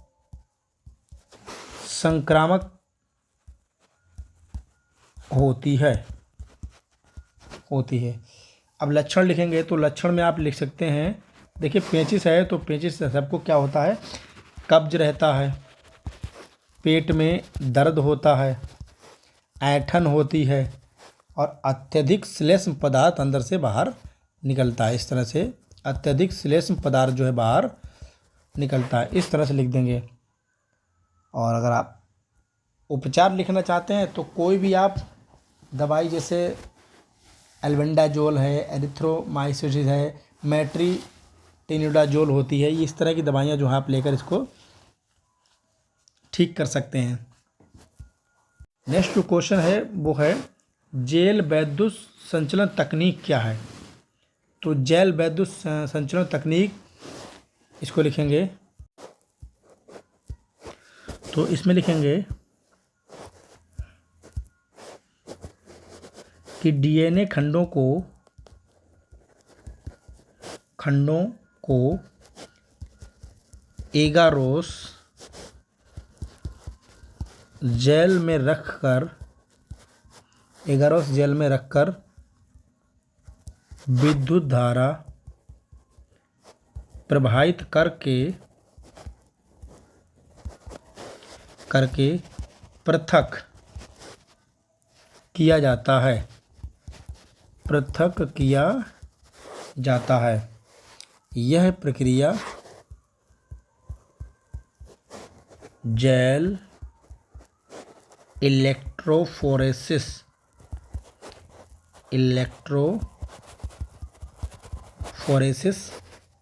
संक्रामक होती है। अब लक्षण लिखेंगे, तो लक्षण में आप लिख सकते हैं, देखिए पेचिस है तो पेचिस सबको क्या होता है, कब्ज रहता है, पेट में दर्द होता है, ऐंठन होती है और अत्यधिक श्लेष्म पदार्थ अंदर से बाहर निकलता है। इस तरह से अत्यधिक श्लेष्म पदार्थ जो है बाहर निकलता है, इस तरह से लिख देंगे। और अगर आप उपचार लिखना चाहते हैं तो कोई भी आप दवाई जैसे एल्बेंडाजोल है, एरिथ्रोमाइसिस है, मेट्रोनिडाजोल होती है, इस तरह की दवाइयाँ जो है आप लेकर इसको ठीक कर सकते हैं। नेक्स्ट जो क्वेश्चन है वो है जेल वैद्युत संचलन तकनीक क्या है। तो जेल वैद्युत संचलन तकनीक इसको लिखेंगे, तो इसमें लिखेंगे कि डीएनए खंडों को एगारोस जेल में रखकर विद्युत धारा प्रवाहित करके पृथक किया जाता है। यह प्रक्रिया जेल इलेक्ट्रोफोरेसिस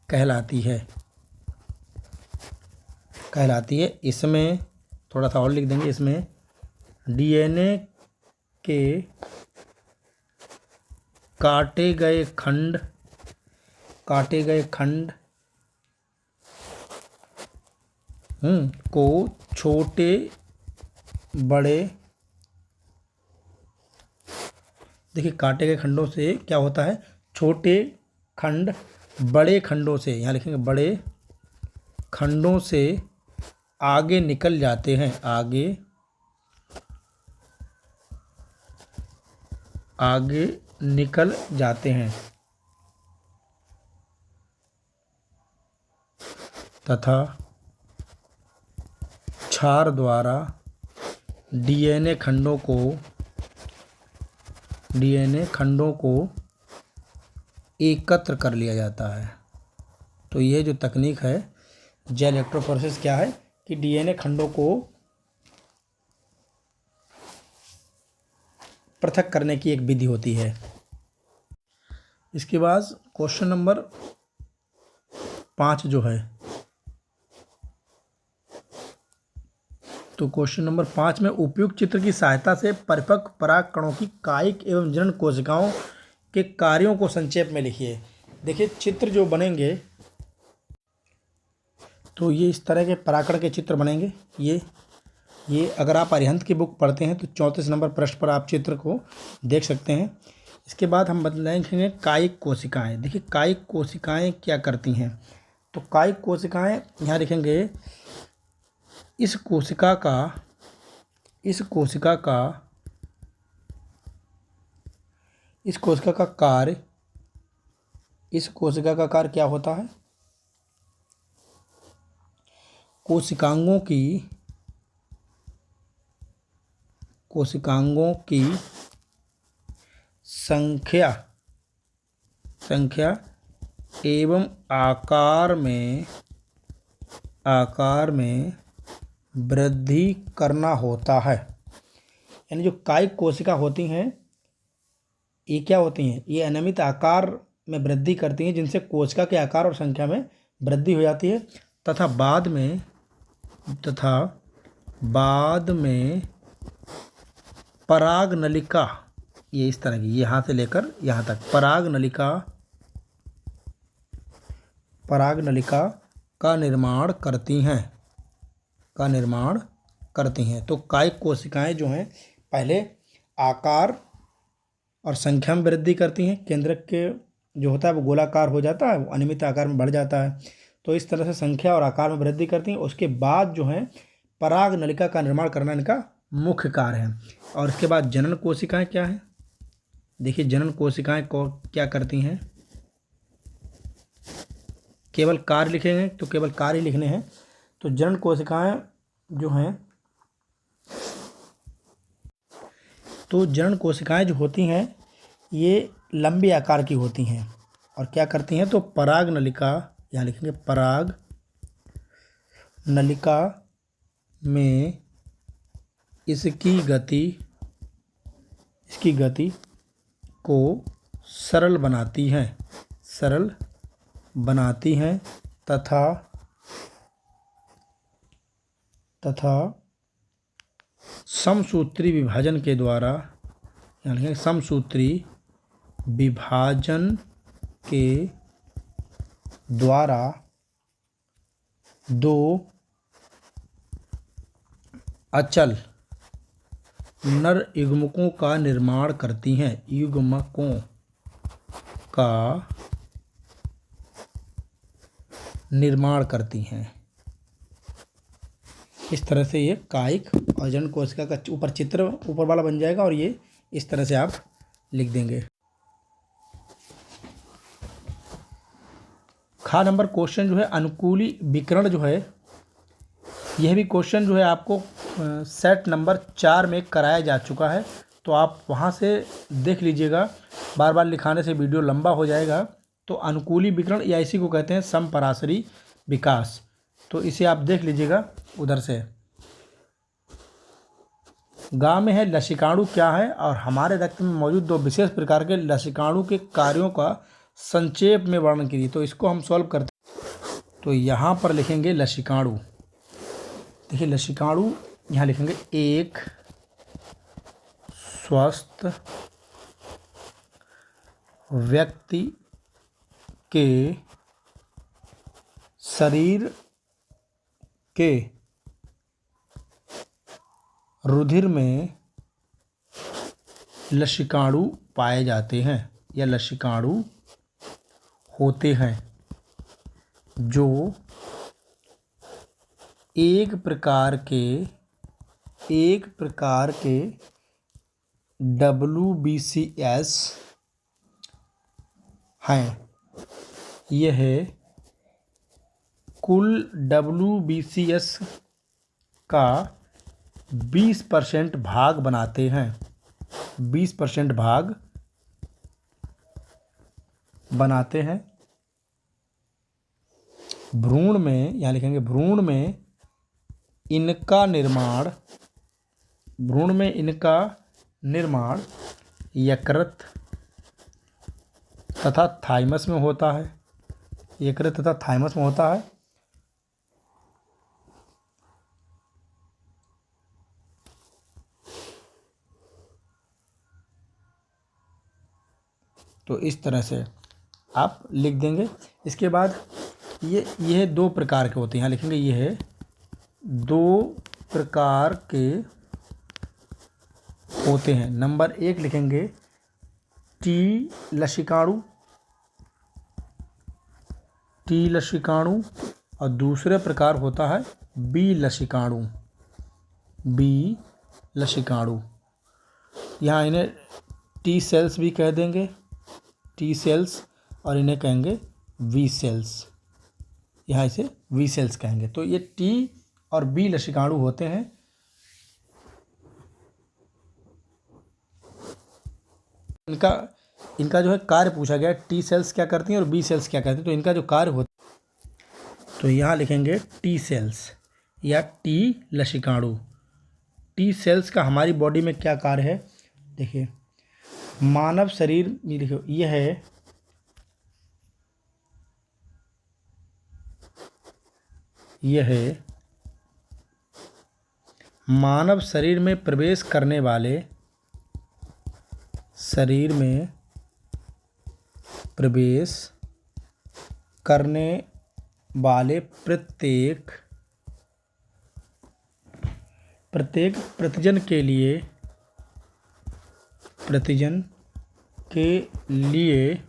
कहलाती है। इसमें थोड़ा सा और लिख देंगे, इसमें डीएनए के काटे गए खंड को छोटे बड़े, देखिए काटे गए खंडों से क्या होता है, छोटे खंड बड़े खंडों से, यहाँ लिखेंगे बड़े खंडों से आगे निकल जाते हैं, आगे निकल जाते हैं तथा क्षार द्वारा डीएनए खंडों को एकत्र कर लिया जाता है। तो ये जो तकनीक है जेल इलेक्ट्रोफोरेसिस क्या है कि डीएनए खंडों को पृथक करने की एक विधि होती है। इसके बाद क्वेश्चन नंबर 5 जो है, तो क्वेश्चन नंबर 5 में उपयुक्त चित्र की सहायता से परिपक्व पराग कणों की कायिक एवं जनन कोशिकाओं के कार्यों को संक्षेप में लिखिए। देखिए चित्र जो बनेंगे तो ये इस तरह के परागकण के चित्र बनेंगे। ये अगर आप अरिहंत की बुक पढ़ते हैं तो 34 नंबर पृष्ठ पर आप चित्र को देख सकते हैं। इसके बाद हम लिखेंगे कायिक कोशिकाएं। देखिए कायिक कोशिकाएं क्या करती हैं, तो कायिक कोशिकाएं यहाँ लिखेंगे इस कोशिका का कार्य क्या होता है, कोशिकांगों की संख्या एवं आकार में वृद्धि करना होता है। यानी जो कायिक कोशिका होती हैं ये क्या होती हैं, ये अनियमित आकार में वृद्धि करती हैं जिनसे कोशिका के आकार और संख्या में वृद्धि हो जाती है तथा बाद में पराग नलिका, ये इस तरह की यहाँ से लेकर यहाँ तक पराग नलिका का निर्माण करती हैं। तो कायिक कोशिकाएं जो हैं पहले आकार और संख्या में वृद्धि करती हैं। केंद्रक के जो होता है वो गोलाकार हो जाता है, वो अनियमित आकार में बढ़ जाता है। तो इस तरह से संख्या और आकार में वृद्धि करती हैं। उसके बाद जो है पराग नलिका का निर्माण करना इनका मुख्य कार्य है। और इसके बाद जनन कोशिकाएं क्या है, देखिए जनन कोशिकाएं को क्या करती हैं, केवल कार्य लिखेंगे तो केवल कार्य लिखने हैं। तो जनन कोशिकाएं जो हैं, तो जनन कोशिकाएं जो होती हैं ये लंबे आकार की होती हैं और क्या करती हैं, तो पराग नलिका, यहाँ लिखेंगे पराग नलिका में इसकी गति को सरल बनाती हैं तथा समसूत्री विभाजन के द्वारा, यानी समसूत्री विभाजन के द्वारा दो अचल नर युग्मकों का निर्माण करती हैं, युग्मकों का निर्माण करती हैं। इस तरह से ये कायिक और जनन कोशिका का ऊपर चित्र ऊपर वाला बन जाएगा और ये इस तरह से आप लिख देंगे। खा नंबर क्वेश्चन जो है अनुकूली विकर्ण जो है, यह भी क्वेश्चन जो है आपको सेट नंबर 4 में कराया जा चुका है, तो आप वहाँ से देख लीजिएगा, बार बार लिखाने से वीडियो लंबा हो जाएगा। तो अनुकूली विकर्ण या इसी को कहते हैं समपराशरी विकास, तो इसे आप देख लीजिएगा उधर से। गाँव में है लसिकाणु क्या है, और हमारे रक्त में मौजूद दो विशेष प्रकार के लसिकाणु के कार्यों का संक्षेप में वर्णन कीजिए। तो इसको हम सॉल्व करते हैं, तो यहाँ पर लिखेंगे लसिकाणु। देखिए लसिकाणु यहाँ लिखेंगे एक स्वस्थ व्यक्ति के शरीर के रुधिर में लसिकाणु पाए जाते हैं या लसिकाणु होते हैं, जो एक प्रकार के WBCS हैं। यह कुल WBCS का 20% भाग बनाते हैं, 20% भाग बनाते हैं। भ्रूण में, यहाँ लिखेंगे भ्रूण में इनका निर्माण यकृत तथा थाइमस में होता है, यकृत तथा थाइमस में होता है। तो इस तरह से आप लिख देंगे। इसके बाद ये दो प्रकार के होते हैं, यहाँ लिखेंगे ये 2 प्रकार के होते हैं। नंबर 1 लिखेंगे टी लसिकाणु और दूसरे प्रकार होता है बी लसिकाणु। यहाँ इन्हें टी सेल्स भी कह देंगे, टी सेल्स, और इन्हें कहेंगे वी सेल्स, यहाँ इसे वी सेल्स कहेंगे। तो ये टी और बी लसिकाणु होते हैं। इनका जो है कार्य पूछा गया, टी सेल्स क्या करती हैं और बी सेल्स क्या करती हैं, तो इनका जो कार्य होता है, तो यहाँ लिखेंगे टी सेल्स या टी लसिकाणु। टी सेल्स का हमारी बॉडी में क्या कार्य है, देखिए मानव शरीर में, देखिए यह है मानव शरीर में प्रवेश करने वाले प्रत्येक प्रतिजन के लिए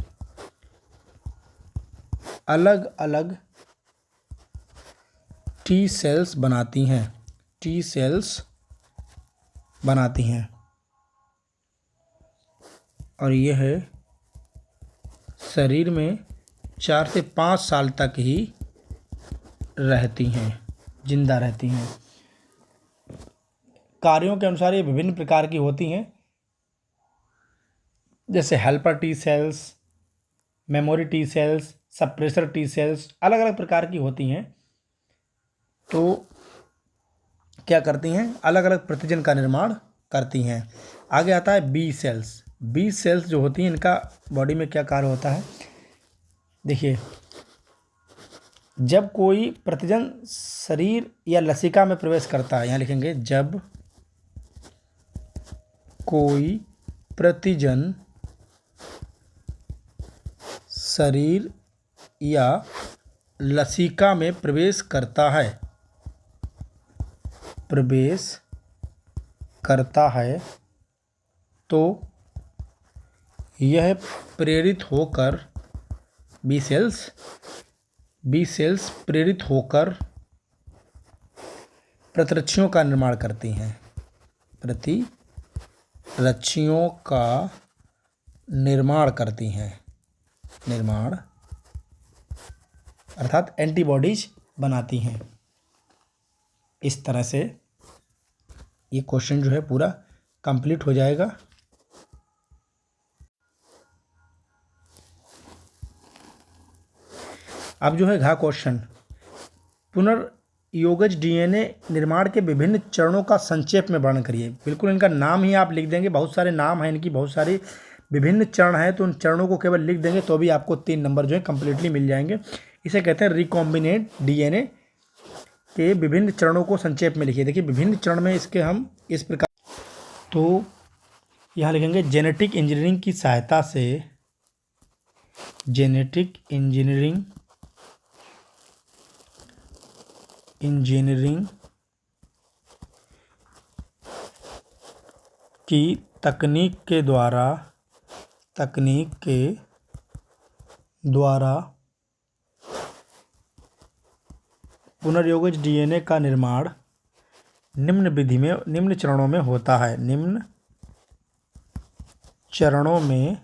अलग अलग टी सेल्स बनाती हैं और यह शरीर में 4 से 5 साल तक ही रहती हैं, जिंदा रहती हैं। कार्यों के अनुसार ये विभिन्न प्रकार की होती हैं, जैसे helper T cells, memory T cells, suppressor T cells, अलग अलग प्रकार की होती हैं। तो क्या करती हैं, अलग अलग प्रतिजन का निर्माण करती हैं। आगे आता है बी सेल्स। बी सेल्स जो होती हैं, इनका बॉडी में क्या कार्य होता है, देखिए, जब कोई प्रतिजन शरीर या लसिका में प्रवेश करता है, यहाँ लिखेंगे जब कोई प्रतिजन शरीर या लसिका में प्रवेश करता है तो यह प्रेरित होकर बी सेल्स प्रेरित होकर प्रतिरक्षियों का निर्माण करती हैं। प्रतिरक्षियों का निर्माण करती हैं, निर्माण अर्थात एंटीबॉडीज बनाती हैं। इस तरह से ये क्वेश्चन जो है पूरा कंप्लीट हो जाएगा। अब जो है घा क्वेश्चन, पुनर्योगज डीएनए निर्माण के विभिन्न चरणों का संक्षेप में वर्णन करिए। बिल्कुल इनका नाम ही आप लिख देंगे, बहुत सारे नाम हैं इनकी, बहुत सारे विभिन्न चरण हैं, तो उन चरणों को केवल लिख देंगे तो भी आपको 3 नंबर जो है कंप्लीटली मिल जाएंगे। इसे कहते हैं रिकॉम्बिनेंट डीएनए के विभिन्न चरणों को संक्षेप में लिखिए। देखिए विभिन्न चरण में इसके हम इस प्रकार, तो यहाँ लिखेंगे जेनेटिक इंजीनियरिंग की सहायता से, जेनेटिक इंजीनियरिंग की तकनीक के द्वारा पुनर्योगज डीएनए का निर्माण निम्न चरणों में होता है। निम्न चरणों में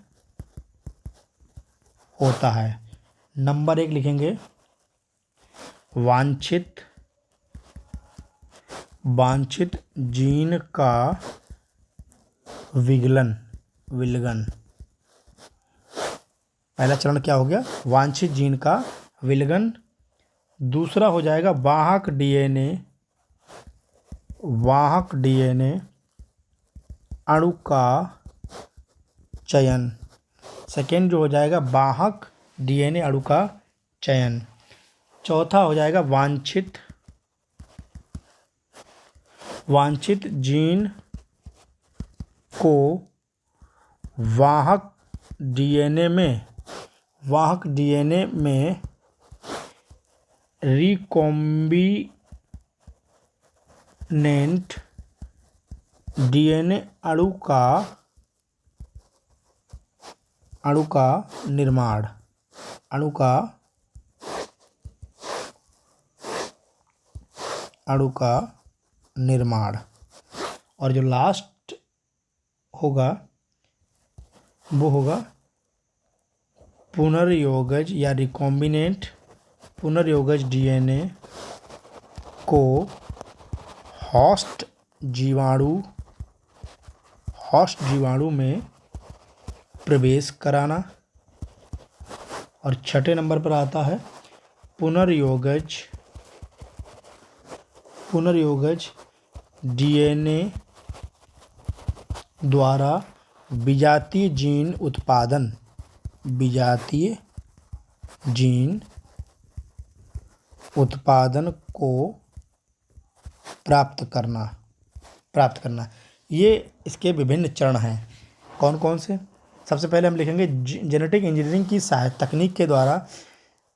होता है। नंबर 1 लिखेंगे वांछित जीन का विलगन। पहला चरण क्या हो गया, वांछित जीन का विलगन। दूसरा हो जाएगा वाहक डीएनए अणु का चयन। सेकेंड जो हो जाएगा वाहक डीएनए अणु का चयन। चौथा हो जाएगा वांछित जीन को वाहक डीएनए में रिकॉम्बिनेंट डीएनए अणु का निर्माण। और जो लास्ट होगा वो होगा पुनर्योगज या रिकॉम्बिनेंट पुनर्योगज डीएनए को होस्ट जीवाणु में प्रवेश कराना। और छठे नंबर पर आता है पुनर्योगज डीएनए द्वारा विजातीय जीन उत्पादन को प्राप्त करना। ये इसके विभिन्न चरण हैं। कौन कौन से, सबसे पहले हम लिखेंगे जेनेटिक इंजीनियरिंग की सहायता तकनीक के द्वारा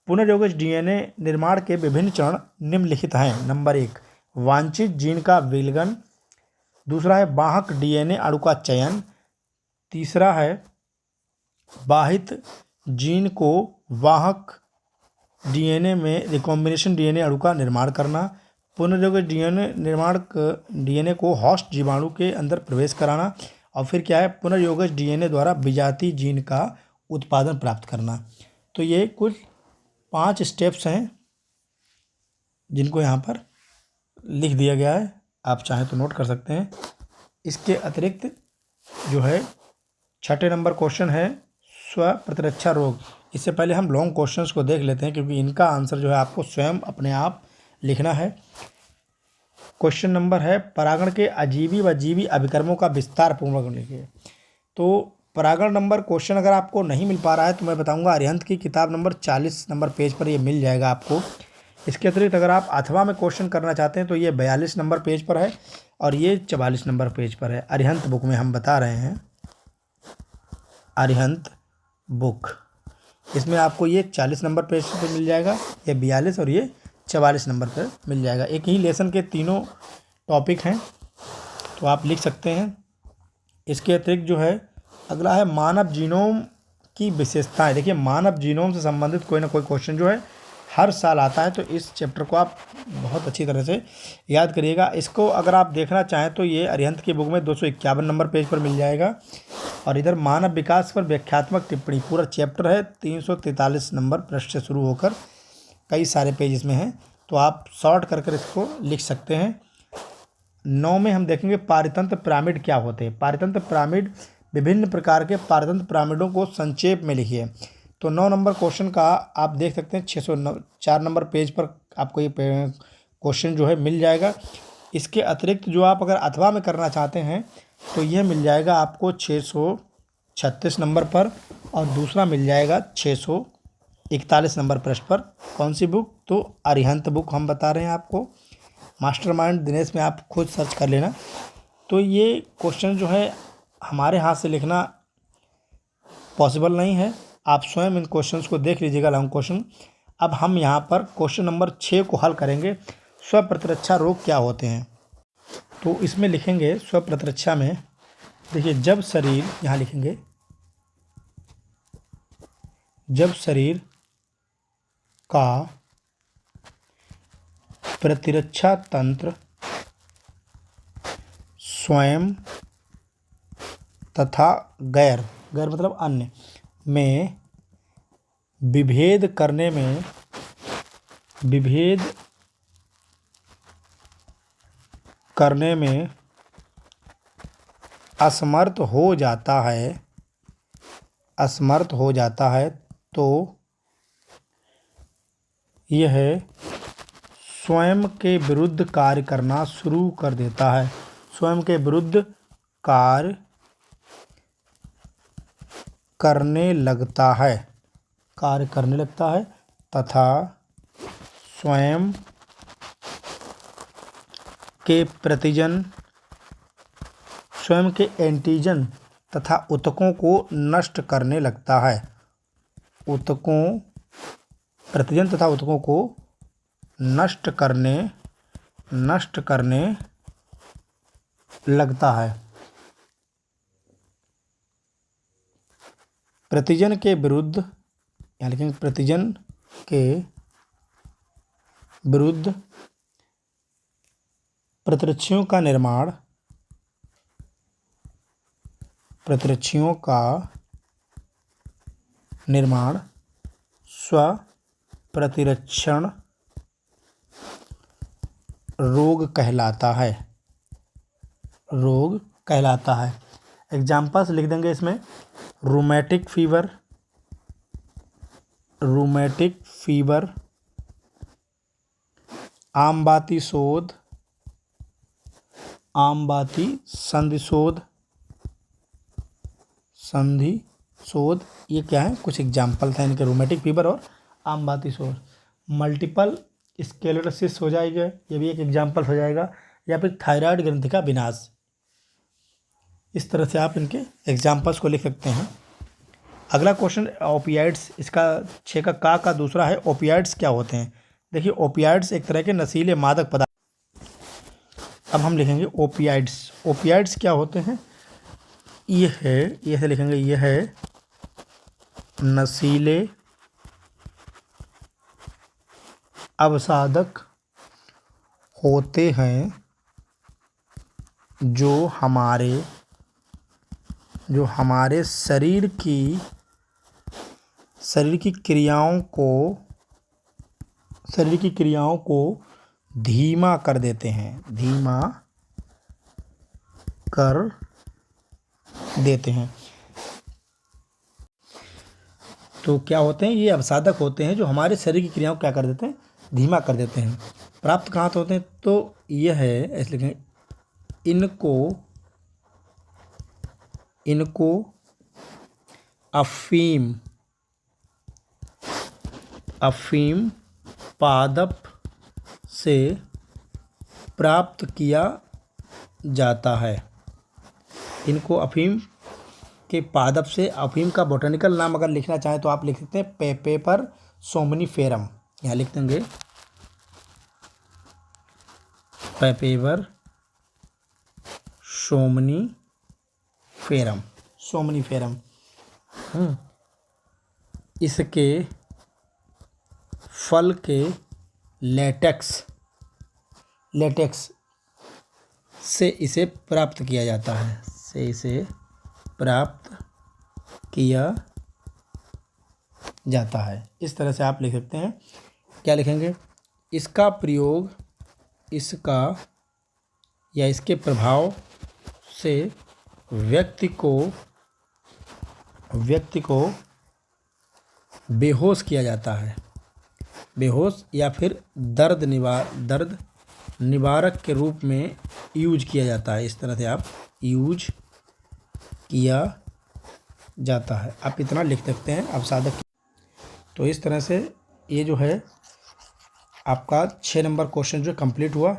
पुनर्योगज डीएनए निर्माण के विभिन्न चरण निम्नलिखित हैं। नंबर 1 वांछित जीन का विलगन। दूसरा है वाहक डीएनए अणु का चयन। तीसरा है वाहित जीन को वाहक डीएनए में रिकॉम्बिनेशन डीएनए अणु का निर्माण करना। पुनर्योगज डीएनए को होस्ट जीवाणु के अंदर प्रवेश कराना। और फिर क्या है, पुनर्योगज डीएनए द्वारा विजातीय जीन का उत्पादन प्राप्त करना। तो ये कुल 5 स्टेप्स हैं जिनको यहाँ पर लिख दिया गया है, आप चाहें तो नोट कर सकते हैं। इसके अतिरिक्त जो है 6ठे नंबर क्वेश्चन है स्व प्रतिरक्षा रोग। इससे पहले हम लॉन्ग क्वेश्चंस को देख लेते हैं, क्योंकि इनका आंसर जो है आपको स्वयं अपने आप लिखना है। क्वेश्चन नंबर है परागण के अजीवी व जीवी अभिकर्मों का विस्तार पूर्वक लिखिए। तो परागण नंबर क्वेश्चन अगर आपको नहीं मिल पा रहा है तो मैं बताऊंगा अरिहंत की किताब नंबर 40 नंबर पेज पर ये मिल जाएगा आपको। इसके अतिरिक्त अगर आप अथवा में क्वेश्चन करना चाहते हैं तो ये 42 नंबर पेज पर है और ये 44 नंबर पेज पर है। अरिहंत बुक में हम बता रहे हैं, अरिहंत बुक, इसमें आपको ये 40 नंबर पेज पर मिल जाएगा, ये 42 और ये 44 नंबर पर मिल जाएगा। एक ही लेसन के तीनों टॉपिक हैं तो आप लिख सकते हैं। इसके अतिरिक्त जो है अगला है मानव जीनोम की विशेषताएं। देखिए मानव जीनोम से संबंधित कोई ना कोई क्वेश्चन जो है हर साल आता है, तो इस चैप्टर को आप बहुत अच्छी तरह से याद करिएगा। इसको अगर आप देखना चाहें तो ये अरिहंत की बुक में 251 नंबर पेज पर मिल जाएगा। और इधर मानव विकास पर व्याख्यात्मक टिप्पणी पूरा चैप्टर है, 343 नंबर पृष्ठ से शुरू होकर कई सारे पेज इसमें हैं, तो आप शॉर्ट कर इसको लिख सकते हैं। 9 में हम देखेंगे पारितंत्र पिरामिड क्या होते हैं। पारितंत्र पिरामिड, विभिन्न प्रकार के पारितंत्र पिरामिडों को संक्षेप में लिखिए। तो 9 नंबर क्वेश्चन का आप देख सकते हैं 604 नंबर पेज पर आपको ये क्वेश्चन जो है मिल जाएगा। इसके अतिरिक्त जो आप अगर अथवा में करना चाहते हैं तो यह मिल जाएगा आपको 636 नंबर पर, और दूसरा मिल जाएगा 641 नंबर पृष्ठ पर। कौन सी बुक? तो अरिहंत बुक हम बता रहे हैं आपको। मास्टरमाइंड दिनेश में आप खुद सर्च कर लेना। तो ये क्वेश्चन जो है हमारे हाथ से लिखना पॉसिबल नहीं है, आप स्वयं इन क्वेश्चंस को देख लीजिएगा, लॉन्ग क्वेश्चन। अब हम यहाँ पर क्वेश्चन नंबर 6 को हल करेंगे। स्व प्रतिरक्षा रोग क्या होते हैं? तो इसमें लिखेंगे स्व प्रतिरक्षा में, देखिए जब शरीर, यहाँ लिखेंगे जब शरीर का प्रतिरक्षा तंत्र स्वयं तथा गैर मतलब अन्य में विभेद करने में असमर्थ हो जाता है तो यह स्वयं के विरुद्ध कार्य करना शुरू कर देता है। स्वयं के विरुद्ध कार्य करने लगता है तथा स्वयं के प्रतिजन, स्वयं के एंटीजन तथा ऊतकों को नष्ट करने लगता है। प्रतिजन तथा ऊतकों को नष्ट करने लगता है। प्रतिजन के विरुद्ध, यहाँ लिखेंगे प्रतिजन के विरुद्ध प्रतिरक्षियों का निर्माण स्व प्रतिरक्षण रोग कहलाता है। एग्जाम्पल्स लिख देंगे इसमें, रूमेटिक फीवर, आमबाती संधि शोध, ये क्या है? कुछ एग्जाम्पल था इनके, रूमेटिक फीवर और आमबाती शोध। मल्टीपल स्क्लेरोसिस हो जाएगा, ये भी एक एग्जाम्पल हो जाएगा, या फिर थायराइड ग्रंथि का विनाश। इस तरह से आप इनके एग्जाम्पल्स को लिख सकते हैं। अगला क्वेश्चन ओपियाइड्स, इसका 6 का दूसरा है ओपियाइड्स क्या होते हैं। देखिए ओपियाइड्स एक तरह के नशीले मादक पदार्थ। अब हम लिखेंगे ओपियाइड्स क्या होते हैं। ये से लिखेंगे, ये है नशीले अवसादक होते हैं जो हमारे शरीर की क्रियाओं को धीमा कर देते हैं, धीमा कर देते हैं। तो क्या होते हैं, ये अवसाधक होते हैं जो हमारे शरीर की क्रियाओं को क्या कर देते हैं, धीमा कर देते हैं। प्राप्त कहाँ से होते हैं, तो यह है, ऐसे लिखेंगे, इनको अफीम पादप से प्राप्त किया जाता है। इनको अफीम के पादप से, अफीम का बोटेनिकल नाम अगर लिखना चाहें तो आप लिख सकते हैं पेपर सोमनीफेरम। यहाँ लिख देंगे पेपर सोमनीफेरम। इसके फल के लेटेक्स से इसे प्राप्त किया जाता है, इस तरह से आप लिख सकते हैं। क्या लिखेंगे, इसका प्रयोग, इसका या इसके प्रभाव से व्यक्ति को बेहोश किया जाता है, बेहोश या फिर दर्द निवारक के रूप में यूज किया जाता है। इस तरह से आप यूज किया जाता है, आप इतना लिख सकते हैं अवसाधक। तो इस तरह से ये जो है आपका 6 नंबर क्वेश्चन जो कंप्लीट हुआ।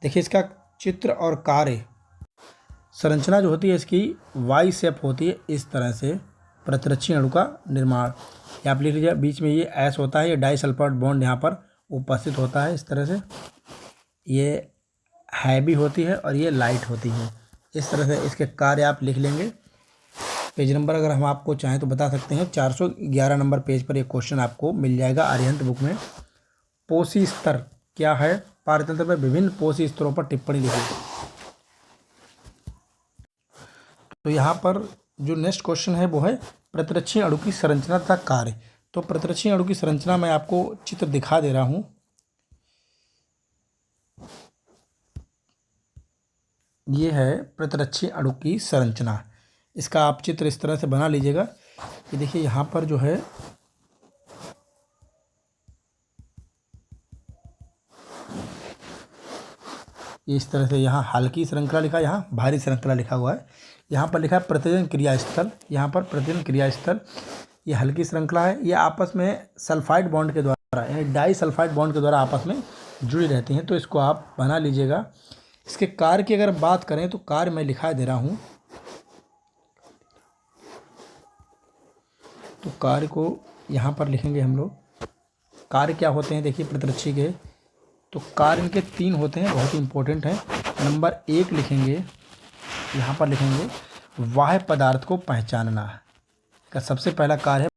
देखिए इसका चित्र और कार्य संरचना जो होती है इसकी वाई शेप होती है, इस तरह से प्रतिरक्षी अणु का निर्माण। या आप लिख लीजिए, बीच में ये एस होता है, ये डाइसल्फाइड बॉन्ड यहाँ पर उपस्थित होता है। इस तरह से ये हैवी होती है और ये लाइट होती है। इस तरह से इसके कार्य आप लिख लेंगे। पेज नंबर अगर हम आपको चाहें तो बता सकते हैं, 411 नंबर पेज पर एक क्वेश्चन आपको मिल जाएगा आर्यंत बुक में। पोषी स्तर क्या है, पारतंत्र में विभिन्न पोषी स्तरों पर टिप्पणी लिखी। तो यहाँ पर जो नेक्स्ट क्वेश्चन है वो है प्रतिरक्षी अणु की संरचना तथा कार्य। तो प्रतिरक्षी अणु की संरचना मैं आपको चित्र दिखा दे रहा हूँ। ये है प्रतिरक्षी अणु की संरचना। इसका आप चित्र इस तरह से बना लीजिएगा कि देखिए यहाँ पर जो है इस तरह से, यहाँ हल्की श्रृंखला लिखा है, यहाँ भारी श्रृंखला लिखा हुआ है। यहाँ पर लिखा है प्रतिजन क्रिया स्थल, यहाँ पर प्रतिजन क्रिया स्थल। ये हल्की श्रृंखला है, ये आपस में सल्फाइड बॉन्ड के द्वारा, यानी डाई सल्फाइड बॉन्ड के द्वारा आपस में जुड़ी रहती हैं। तो इसको आप बना लीजिएगा। इसके कार्य की अगर बात करें तो कार्य मैं लिखा दे रहा हूँ। तो कार्य को यहाँ पर लिखेंगे हम लोग। कार्य क्या होते हैं, देखिए प्रतिरक्षी के तो कार्य इनके 3 होते हैं, बहुत ही इंपॉर्टेंट है। नंबर 1 लिखेंगे, यहाँ पर लिखेंगे बाह्य पदार्थ को पहचानना का सबसे पहला कार्य है